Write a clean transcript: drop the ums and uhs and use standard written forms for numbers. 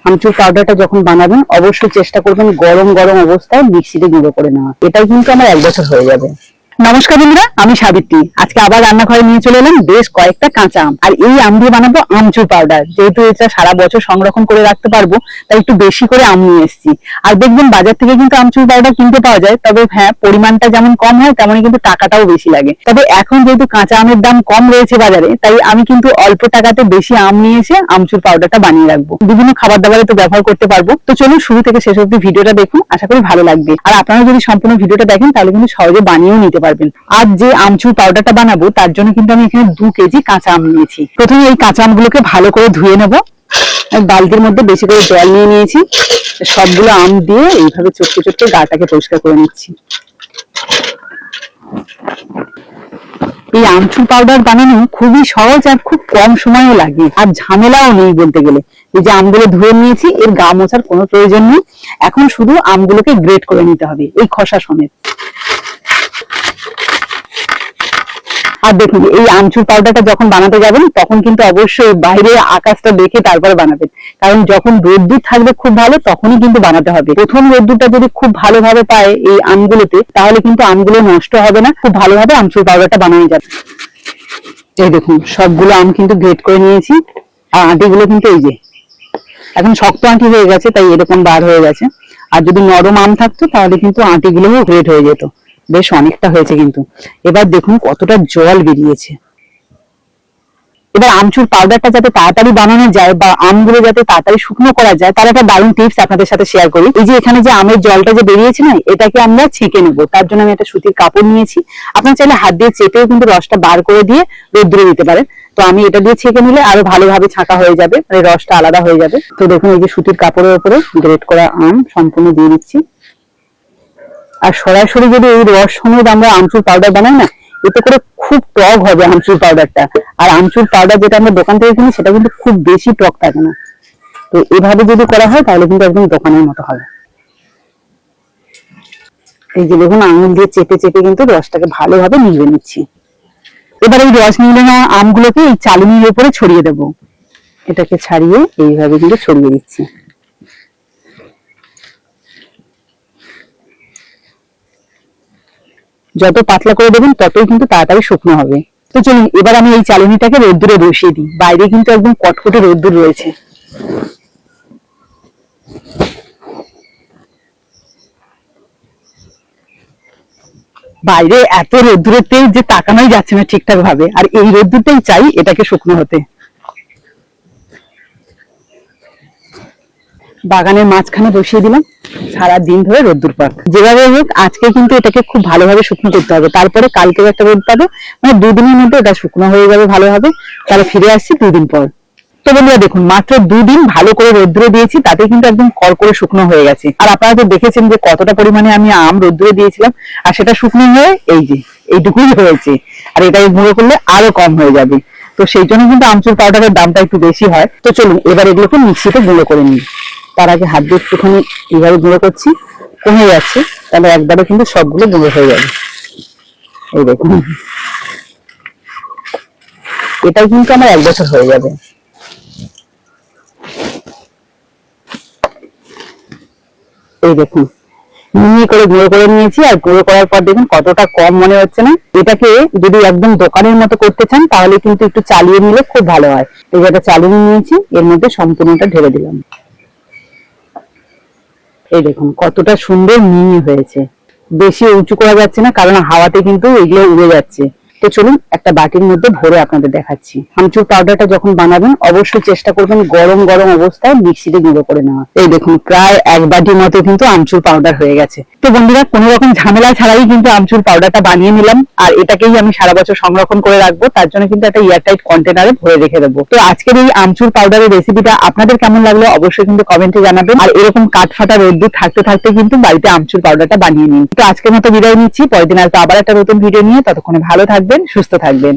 আমচুর পাউডারটা যখন বানাবেন অবশ্যই চেষ্টা করবেন গরম গরম অবস্থায় মিক্সিতে গুঁড়ো করে নেওয়া। এটাই কিন্তু আমার 1 বছর হয়ে যাবে। নমস্কার বন্ধুরা, আমি সাবিত্রী। আজকে আবার রান্নাঘরে নিয়ে চলে এলাম বেশ কয়েকটা কাঁচা আম। আর এই আম দিয়ে বানাবো আমচুর পাউডার। যেহেতু এটা সারা বছর সংরক্ষণ করে রাখতে পারবো, তাই একটু বেশি করে আম নিয়ে এসেছি। আর দেখবেন বাজার থেকে কিন্তু আমচুর পাউডার কিনতে পাওয়া যায়, তবে হ্যাঁ, পরিমাণটা যেমন কম হয় তেমনই কিন্তু টাকাটাও বেশি লাগে। তবে এখন যেহেতু কাঁচা আমের দাম কম রয়েছে বাজারে, তাই আমি কিন্তু অল্প টাকাতে বেশি আম নিয়ে এসে আমচুর পাউডারটা বানিয়ে রাখবো। বিভিন্ন খাবার দাবারে তো ব্যবহার করতে পারবো। তো চলুন শুরু থেকে শেষ অবধি ভিডিওটা দেখুন, আশা করি ভালো লাগবে। আর আপনারা যদি সম্পূর্ণ ভিডিওটা দেখেন তাহলে কিন্তু সহজে বানিয়েও নিতে পারবেন। আজ যে আমচুর পাউডারটা বানাবো তার জন্য কিন্তু আমি এখানে 2 কেজি কাঁচা আম নিয়েছি। প্রথমে এই কাঁচা আমগুলোকে ভালো করে ধুয়ে নেব। বালতির মধ্যে বেশি করে জল নিয়ে নিয়েছি। সবগুলো আম দিয়ে এইভাবে চটকে চটকে গাটাকে পরিষ্কার করে নিচ্ছি। এই আমচুর পাউডার বানানো খুবই সহজ আর খুব কম সময়ও লাগে, আর ঝামেলাও নেই বলতে গেলে। এই যে আমগুলো ধুয়ে নিয়েছি, এর গা মোছার কোনো প্রয়োজন নেই। এখন শুধু আমগুলোকে গ্রেট করে নিতে হবে এই খোসা সমেত। আর দেখুন, এই আমচুর পাউডারটা যখন বানাতে যাবেন তখন কিন্তু অবশ্যই বাইরে আকাশটা দেখে তারপরে বানাবেন, কারণ যখন রোদ্দুর থাকবে খুব ভালো তখনই কিন্তু বানাতে হবে। প্রথম রোদ্দুরটা যদি খুব ভালোভাবে পায় এই আমগুলোতে, তাহলে কিন্তু আমগুলো নষ্ট হবে না, খুব ভালোভাবে আমচুর পাউডারটা বানানো যাবে। এই দেখুন, সবগুলো আম কিন্তু গ্রেট করে নিয়েছি। আর আটিগুলো কিন্তু এই যে এখন শক্ত আঁটি হয়ে গেছে, তাই এরকম বার হয়ে গেছে। আর যদি নরম আম থাকতো তাহলে কিন্তু আঁটিগুলোও গ্রেট হয়ে যেত। বেশ অনেকটা হয়েছে কিন্তু। এবার দেখুন কতটা জল বেরিয়েছে। এবার আমচুর পাউডারটা যাতে তাড়াতাড়ি বানানো যায় বা আমগুলো যাতে তাড়াতাড়ি শুকনো করা যায়, তার একটা দারুণ টিপস আপনাদের সাথে শেয়ার করি। এই যে এখানে যে আমের জলটা যে বেরিয়েছে না, এটাকে আমরা ছেঁকে নেবো। তার জন্য আমি একটা সুতির কাপড় নিয়েছি। আপনারা চাইলে হাত দিয়ে চেপেও কিন্তু রসটা বার করে দিয়ে রোদ্দুরে দিতে পারেন। তো আমি এটা দিয়ে ছেঁকে নিলে আরো ভালোভাবে ছাঁকা হয়ে যাবে, মানে রসটা আলাদা হয়ে যাবে। তো দেখুন, এই যে সুতির কাপড়ের উপরে গ্রেট করা আম সম্পূর্ণ দিয়ে দিচ্ছি। আর সরাসরি যদি এই রস সমেত আমরা আমচুর পাউডার বানাই না, এতে করে খুব টক হবে আমচুর পাউডারটা। আর আমচুর পাউডার যেটা আমরা দোকান থেকে কিনি সেটা কিন্তু খুব বেশি টক থাকে না। তো এভাবে যদি করা হয় তাহলে কিন্তু একদম দোকানের মতো হবে। এই যে দেখুন, আঙুল দিয়ে চেপে চেপে কিন্তু রসটাকে ভালোভাবে নিয়ে নিচ্ছি। এবার এই রস নিয়ে নেওয়া আমগুলোকে এই চালনির উপরে ছড়িয়ে দেবো। এটাকে ছাড়িয়ে এইভাবে কিন্তু ছড়িয়ে দিচ্ছি। যত পাতলা করে দেবেন ততই কিন্তু তাড়াতাড়ি শুকনো হবে। তো চলুন এবার আমি এই চালনিটাকে রোদ্দুরে বসিয়ে দিই। বাইরে কিন্তু একদম কটকটে রোদ্দুর রয়েছে। বাইরে এত রোদ্দুরের তেজ যে তাকানোই যাচ্ছে না ঠিকঠাক ভাবে, আর এই রোদ্দুরটাই চাই এটাকে শুকনো হতে। বাগানের মাঝখানে বসিয়ে দিলাম, সারা দিন ধরে রোদ্দুর পাক। যেভাবে হোক আজকে কিন্তু এটাকে খুব ভালোভাবে শুকনো করতে হবে, তারপরে কালকে একটা রোদ পাবে, মানে 2 দিনের মধ্যে এটা শুকনো হয়ে যাবে ভালোভাবে। তাহলে ফিরে আসছি 2 দিন পর। তো বন্ধুরা দেখুন, মাত্র 2 দিন ভালো করে রোদ্দুরে দিয়েছি, তাতে কিন্তু একদম কড়কড়ে শুকনো হয়ে গেছে। আর আপনারা তো দেখেছেন যে কতটা পরিমাণে আমি আম রোদ্দুরে দিয়েছিলাম, আর সেটা শুকনো হয়ে এই যে এইটুকুই হয়েছে। আর এটা গুঁড়ো করলে আরো কম হয়ে যাবে। তো সেই জন্য কিন্তু আমচুর পাউডারের দামটা একটু বেশি হয়। তো চলুন এবার এগুলোকে মিক্সিতে গুঁড়ো করে নিই। তার আগে হাত দিয়ে একটুখানি এইভাবে গুঁড়ো করছি, কমে যাচ্ছে, তাহলে একবারে কিন্তু সবগুলো গুঁড়ো হয়ে যাবে। এই দেখুন, এটাই কিন্তু আমার 1 বছর হয়ে যাবে। এই দেখুন, মিহি করে গুঁড়ো করে নিয়েছি। আর গুঁড়ো করার পর দেখুন কতটা কম মনে হচ্ছে না। এটাকে যদি একদম দোকানের মতো করতে চান তাহলে কিন্তু একটু চালিয়ে নিলে খুব ভালো হয়। এই যেটা চালিয়ে নিয়েছি, এর মধ্যে সম্পূর্ণটা ঢেলে দিলাম। এই দেখুন কতটা সুন্দর মিহি হয়েছে। বেশি উঁচু করা যাচ্ছে না, কারণ হাওয়াতে কিন্তু এগুলো উড়ে যাচ্ছে। তো চলুন একটা বাটির মধ্যে ভরে আপনাদের দেখাচ্ছি। আমচুর পাউডারটা যখন বানাবেন অবশ্যই চেষ্টা করবেন গরম গরম অবস্থায় মিক্সিতে গুঁড়ো করে নেওয়া। এই দেখুন, প্রায় 1 বাটির মতো কিন্তু আমচুর পাউডার হয়ে গেছে। তো বন্ধুরা, কোনো রকম ঝামেলা ছাড়াই কিন্তু আমচুর পাউডারটা বানিয়ে নিলাম। আর এটাকেই আমি সারা বছর সংরক্ষণ করে রাখবো, তার জন্য কিন্তু একটা এয়ারটাইট কন্টেনারে ভরে রেখে দেবো। তো আজকের এই আমচুর পাউডারের রেসিপিটা আপনাদের কেমন লাগলো অবশ্যই কিন্তু কমেন্টে জানাবেন। আর এরকম কাঠফাটা রোদ্দুর থাকতে থাকতে কিন্তু বাড়িতে আমচুর পাউডারটা বানিয়ে নিন। তো আজকের মতো বিদায় নিচ্ছি, পরের দিন আসবো আবার একটা নতুন ভিডিও নিয়ে। ততক্ষণে ভালো থাকবেন, সুস্থ থাকবেন।